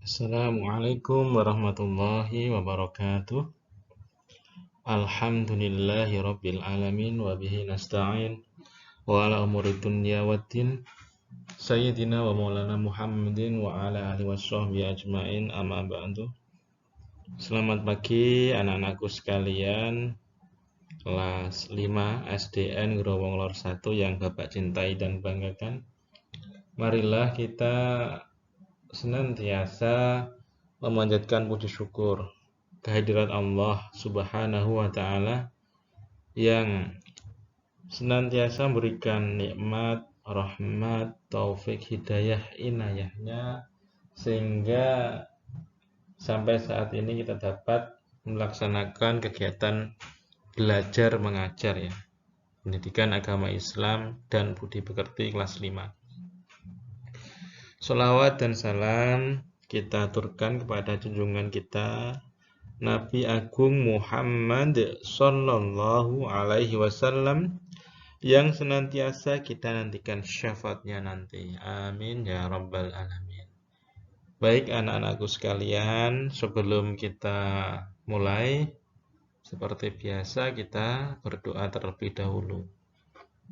Assalamualaikum warahmatullahi wabarakatuh. Alhamdulillahi rabbil alamin wa bihi nasta'in wa ala umuri dunya waddin. Sayyidina wa maulana Muhammadin wa ala alihi washabbihi ajmain, amma ba'du. Selamat pagi anak-anakku sekalian, kelas 5 SDN Growong Lor 1 yang Bapak cintai dan banggakan. Marilah kita senantiasa memanjatkan puji syukur kehadirat Allah Subhanahu wa taala yang senantiasa memberikan nikmat, rahmat, taufik, hidayah, inayahnya sehingga sampai saat ini kita dapat melaksanakan kegiatan belajar mengajar ya. Pendidikan agama Islam dan budi pekerti kelas 5. Sholawat dan salam kita aturkan kepada junjungan kita Nabi Agung Muhammad Sallallahu Alaihi Wasallam yang senantiasa kita nantikan syafaatnya nanti. Amin ya Rabbal Alamin. Baik anak-anakku sekalian, sebelum kita mulai, seperti biasa kita berdoa terlebih dahulu.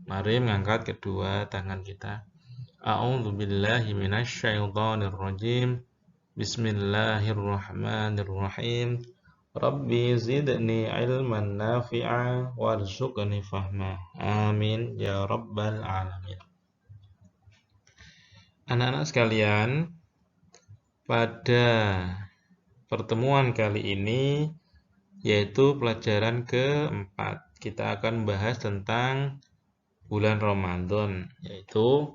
Mari mengangkat kedua tangan kita. A'udzubillahi minasyaitonirrajim. Bismillahirrahmanirrahim. Rabbi zidni ilman nafi'a warzuqni fahma. Amin ya Rabbal Alamin. Anak-anak sekalian, pada pertemuan kali ini yaitu pelajaran keempat, kita akan membahas tentang bulan Ramadan, yaitu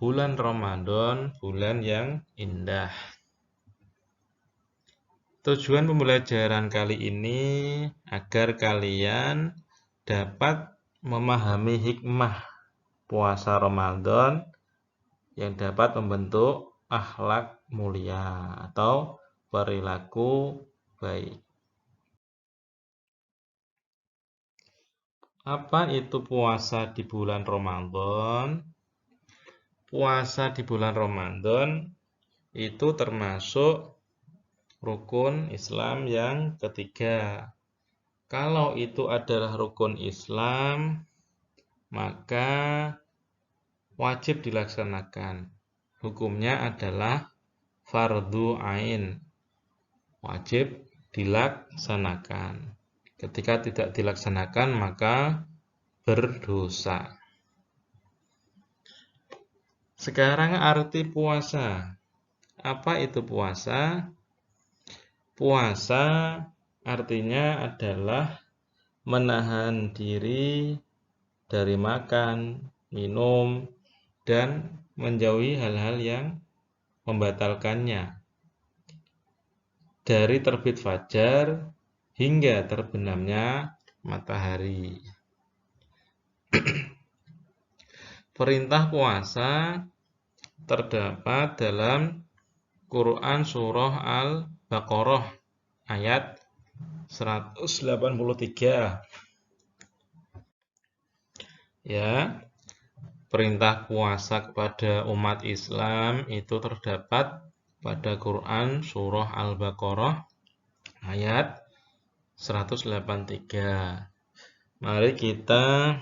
bulan Ramadan, bulan yang indah. Tujuan pembelajaran kali ini agar kalian dapat memahami hikmah puasa Ramadan yang dapat membentuk akhlak mulia atau perilaku baik. Apa itu puasa di bulan Ramadan? Puasa di bulan Ramadan itu termasuk rukun Islam yang ketiga. Kalau itu adalah rukun Islam, maka wajib dilaksanakan. Hukumnya adalah fardhu ain. Wajib dilaksanakan. Ketika tidak dilaksanakan, maka berdosa. Sekarang arti puasa. Apa itu puasa? Puasa artinya adalah menahan diri dari makan, minum, dan menjauhi hal-hal yang membatalkannya. Dari terbit fajar hingga terbenamnya matahari. Perintah puasa terdapat dalam Quran Surah Al-Baqarah ayat 183. Ya, perintah puasa kepada umat Islam itu terdapat pada Quran Surah Al-Baqarah ayat 183. Mari kita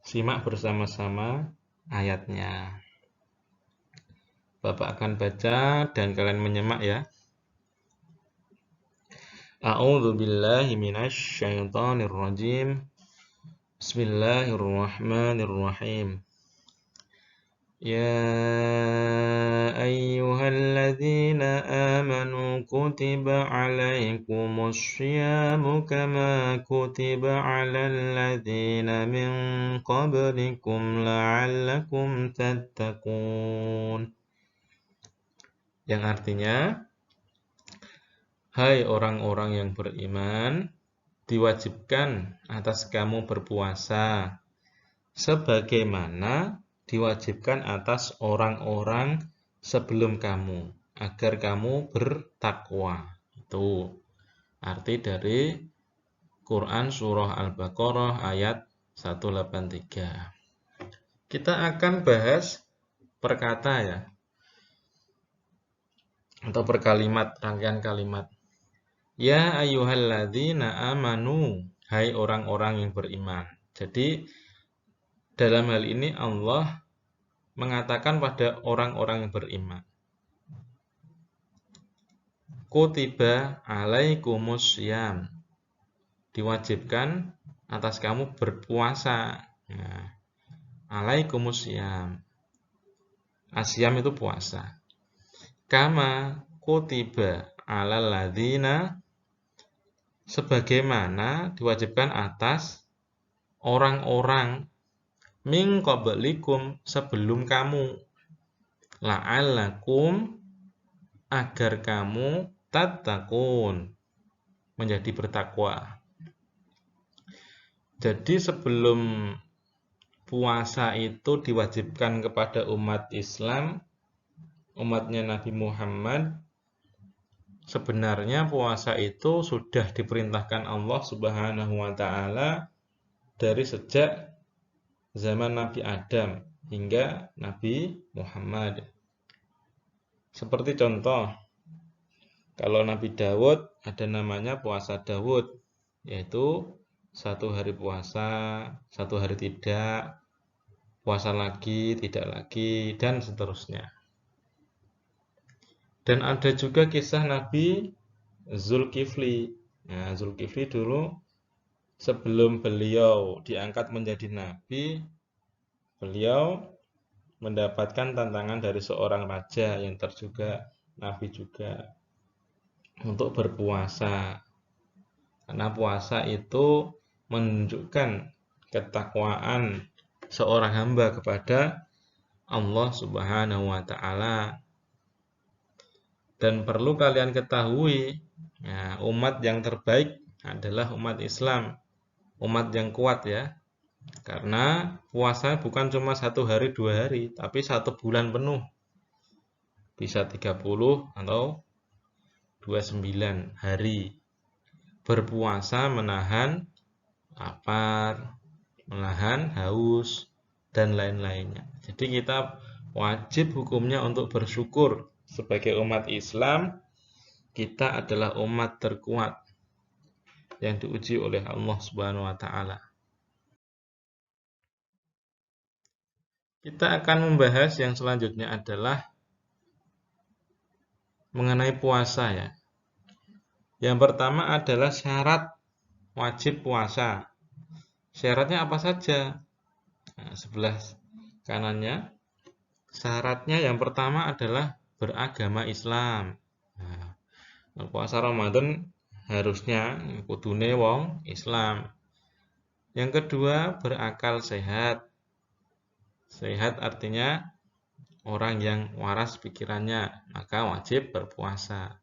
simak bersama-sama ayatnya. Bapak akan baca dan kalian menyimak ya. A'udzubillahi minasyaitonirrajim. Bismillahirrahmanirrahim. Ya ayyuhalladzina amanu kutiba alaikumus syiyamu kama kutiba alal ladzina min qablikum la'allakum tattaqun. Yang artinya, hai orang-orang yang beriman, diwajibkan atas kamu berpuasa sebagaimana diwajibkan atas orang-orang sebelum kamu agar kamu bertakwa. Itu arti dari Quran Surah Al-Baqarah ayat 183. Kita akan bahas per kata ya. atau berkalimat, rangkaian kalimat. Ya ayyuhalladzina amanu, hai orang-orang yang beriman. Jadi dalam hal ini Allah mengatakan pada orang-orang yang beriman. Kutiba alaikumus syiyam. Diwajibkan atas kamu berpuasa. Nah, alaikumus syiyam. Asyam itu puasa. Kama kutiba alal ladzina, sebagaimana diwajibkan atas orang-orang min qablikum, sebelum kamu, la'allakum, agar kamu tattaqun, menjadi bertakwa. Jadi sebelum puasa itu diwajibkan kepada umat Islam, umatnya Nabi Muhammad, sebenarnya puasa itu sudah diperintahkan Allah Subhanahu wa taala dari sejak zaman Nabi Adam hingga Nabi Muhammad. Seperti contoh, kalau Nabi Dawud ada namanya puasa Dawud, yaitu 1 hari puasa, 1 hari tidak, puasa lagi, tidak lagi, dan seterusnya. Dan ada juga kisah Nabi Zulkifli. Nah, Zulkifli dulu sebelum beliau diangkat menjadi nabi, beliau mendapatkan tantangan dari seorang raja yang juga nabi juga untuk berpuasa. Karena puasa itu menunjukkan ketakwaan seorang hamba kepada Allah Subhanahu wa taala. Dan perlu kalian ketahui, ya, umat yang terbaik adalah umat Islam, umat yang kuat ya. Karena puasa bukan cuma 1 hari 2 hari, tapi 1 bulan penuh. Bisa 30 atau 29 hari. Berpuasa menahan lapar, menahan haus, dan lain-lainnya. Jadi kita wajib hukumnya untuk bersyukur. Sebagai umat Islam, kita adalah umat terkuat yang diuji oleh Allah Subhanahu wa taala. Kita akan membahas yang selanjutnya adalah mengenai puasa ya. Yang pertama adalah syarat wajib puasa. Syaratnya apa saja? Nah, sebelah kanannya, syaratnya yang pertama adalah beragama Islam. Nah, puasa Ramadan harusnya kudune wong Islam. Yang kedua, berakal sehat. Sehat artinya orang yang waras pikirannya, maka wajib berpuasa.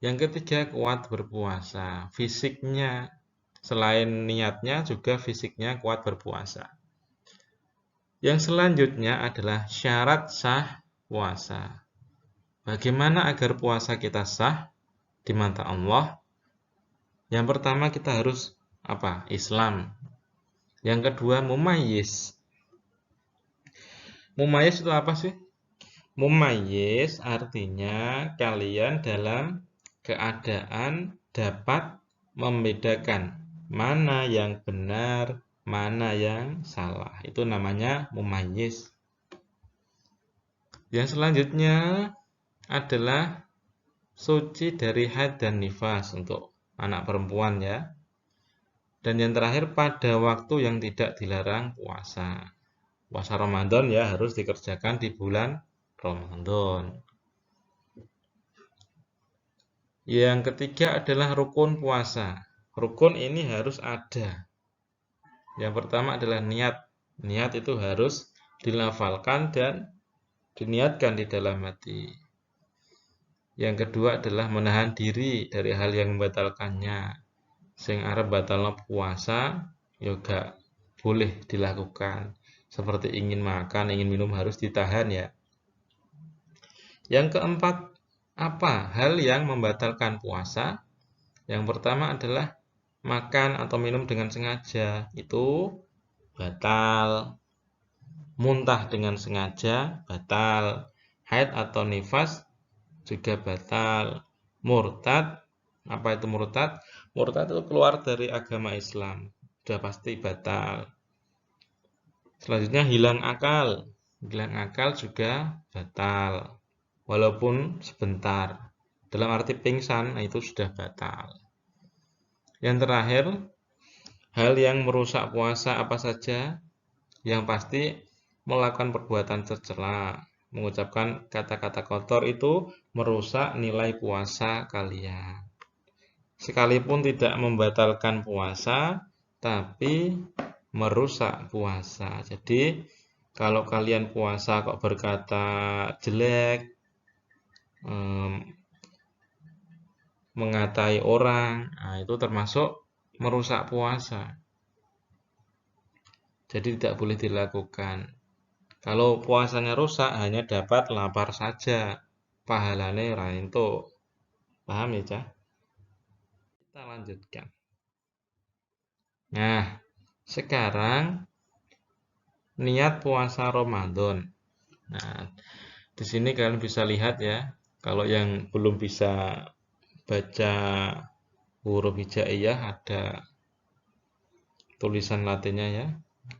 Yang ketiga, kuat berpuasa. Fisiknya, selain niatnya juga fisiknya kuat berpuasa. Yang selanjutnya adalah syarat sah puasa. Bagaimana agar puasa kita sah di mata Allah? Yang pertama kita harus apa? Islam. Yang kedua mumayyiz. Mumayyiz itu apa sih? Mumayyiz artinya kalian dalam keadaan dapat membedakan mana yang benar, mana yang salah. Itu namanya mumayyiz. Yang selanjutnya adalah suci dari haid dan nifas untuk anak perempuan ya. Dan yang terakhir pada waktu yang tidak dilarang puasa. Puasa Ramadan ya harus dikerjakan di bulan Ramadan. Yang ketiga adalah rukun puasa. Rukun ini harus ada. Yang pertama adalah niat. Niat itu harus dilafalkan dan diniatkan di dalam hati. Yang kedua adalah menahan diri dari hal yang membatalkannya. Sing arep batalno puasa yoga boleh dilakukan. Seperti ingin makan, ingin minum harus ditahan ya. Yang keempat, apa hal yang membatalkan puasa? Yang pertama adalah makan atau minum dengan sengaja, itu batal. Muntah dengan sengaja, batal. Haid atau nifas juga batal. Murtad, apa itu murtad? Murtad itu keluar dari agama Islam, sudah pasti batal. Selanjutnya hilang akal. Hilang akal juga batal, walaupun sebentar. Dalam arti pingsan, itu sudah batal. Yang terakhir, hal yang merusak puasa apa saja? Yang pasti melakukan perbuatan tercela, mengucapkan kata-kata kotor itu merusak nilai puasa kalian. Sekalipun tidak membatalkan puasa, tapi merusak puasa. Jadi, kalau kalian puasa kok berkata jelek, mengatai orang, nah itu termasuk merusak puasa. Jadi tidak boleh dilakukan. Kalau puasanya rusak, hanya dapat lapar saja, pahalane ra entuk. Paham ya, Cah? Kita lanjutkan. Nah, sekarang niat puasa Ramadan. Nah, di sini kalian bisa lihat ya, kalau yang belum bisa baca huruf hijaiyah ada tulisan latinnya ya.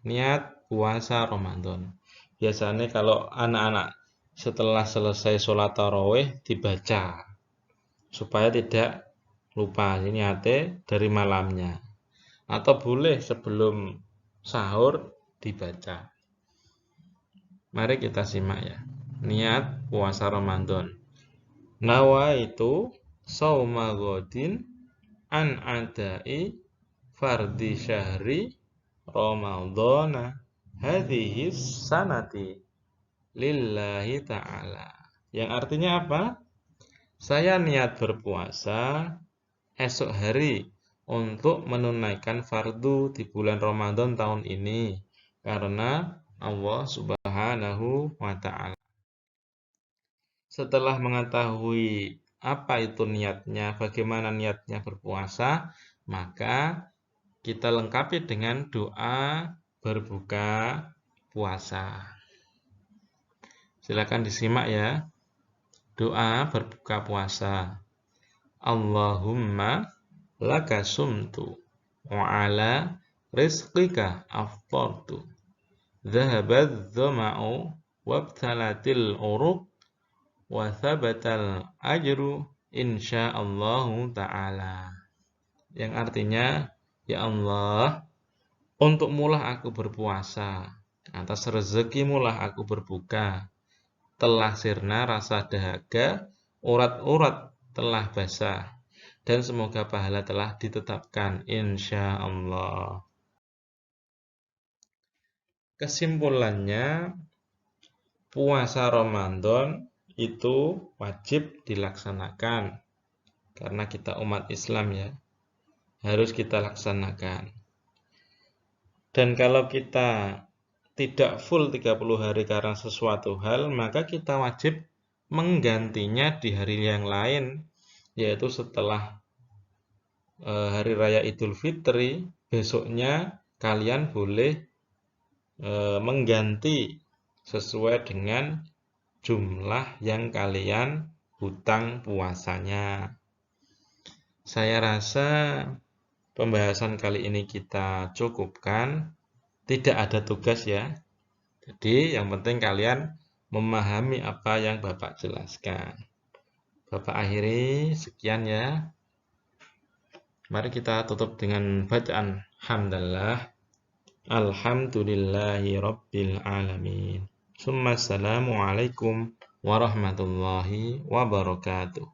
Niat puasa Ramadan. Biasanya kalau anak-anak setelah selesai sholat tarawih dibaca supaya tidak lupa. Ini niatnya dari malamnya. Atau boleh sebelum sahur dibaca. Mari kita simak ya. Niat puasa Ramadan. Nawa itu sauma godin an adai fardi syahri Ramadana hadhihi sanati lillahi ta'ala. Yang artinya apa? Saya niat berpuasa esok hari untuk menunaikan fardu di bulan Ramadan tahun ini karena Allah Subhanahu wa ta'ala. Setelah mengetahui apa itu niatnya, bagaimana niatnya berpuasa, maka kita lengkapi dengan doa berbuka puasa. Silakan disimak ya. Doa berbuka puasa. Allahumma laka sumtu wa ala rizqika aftartu. Dhahabadh dhama'u wabtalatil uruq wa thabatal ajru insyaallahu ta'ala. Yang artinya, ya Allah, untukmulah aku berpuasa, atas rezekimulah aku berbuka. Telah sirna rasa dahaga, urat-urat telah basah, dan semoga pahala telah ditetapkan, insya Allah. Kesimpulannya, puasa Ramadan itu wajib dilaksanakan, karena kita umat Islam ya, harus kita laksanakan. Dan kalau kita tidak full 30 hari karena sesuatu hal, maka kita wajib menggantinya di hari yang lain, yaitu setelah hari raya Idul Fitri, besoknya kalian boleh mengganti sesuai dengan jumlah yang kalian hutang puasanya. Saya rasa pembahasan kali ini kita cukupkan. Tidak ada tugas ya. Jadi yang penting kalian memahami apa yang Bapak jelaskan. Bapak akhiri sekian ya. Mari kita tutup dengan bacaan hamdalillah. Alhamdulillahi rabbil alamin. Assalamualaikum warahmatullahi wabarakatuh.